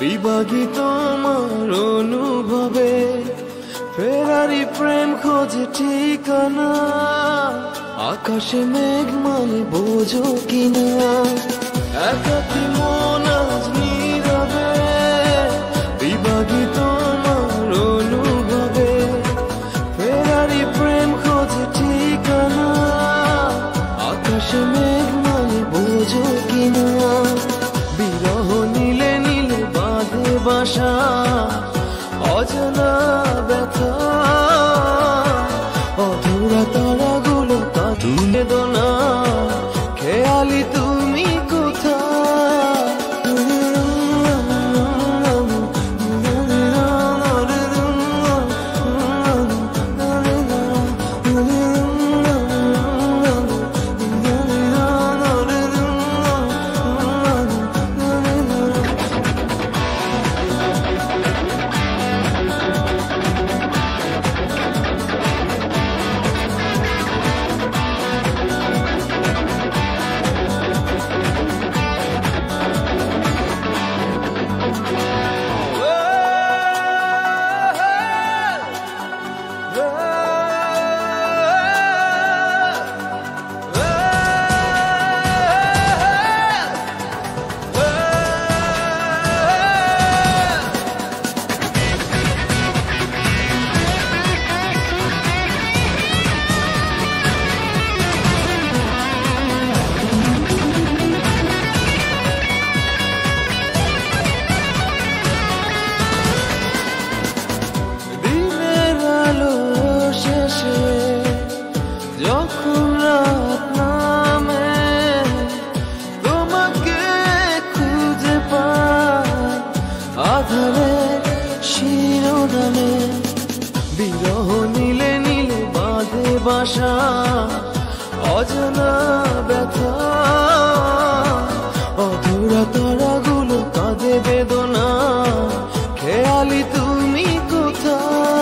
বিভাগী তোমার অনুভবে ফেরারি প্রেম খোঁজে ঠিকানা আকাশে মেঘ মানে বোঝো কিনা একাকী মন আজ নীরবে বিভাগী তোমার অনুভবে ফেরারি প্রেম খোঁজে ঠিকানা আকাশে মেঘ মানে বোঝো কিনা বিরহ নীলে নীলে বাঁধে বাসা অজানা ব্যথা অধুরা তারাগুলো তা তুলে দোনা খেয়ালি তুমি কোথায় যখন রাত নামে তোমাকে খুঁজে পাই আধারে শিরোনামে বিরহ নীলে নীলে বাঁধে বাসা অজানা ব্যথা অধুরা তারাগুলো কাঁদে বেদনা খেয়ালি তুমি কোথায়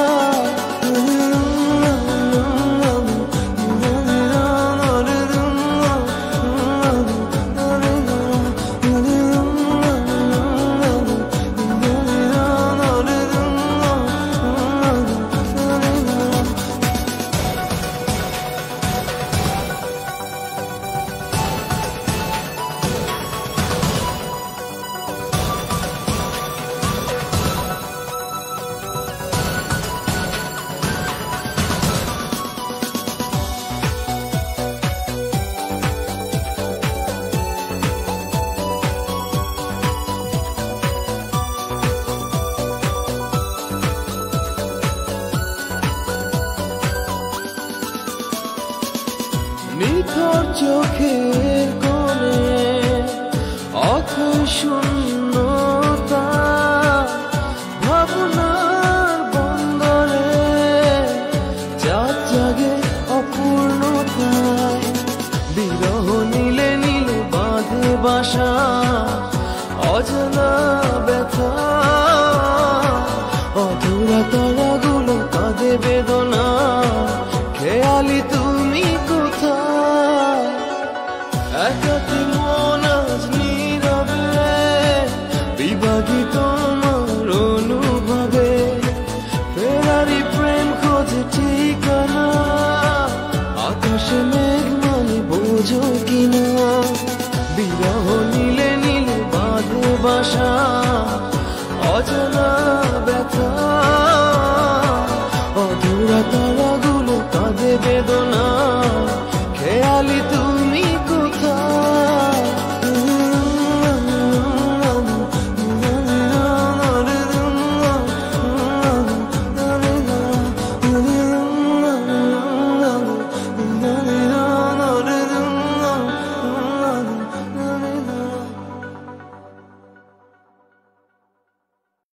নিথর চোখের কোণে অক্ষয় শূন্যতা ভাবনার বন্দরে চাঁদ জাগে অপূর্ণতায় বিরহ নীলে নীলে বাঁধে বাসা অজানা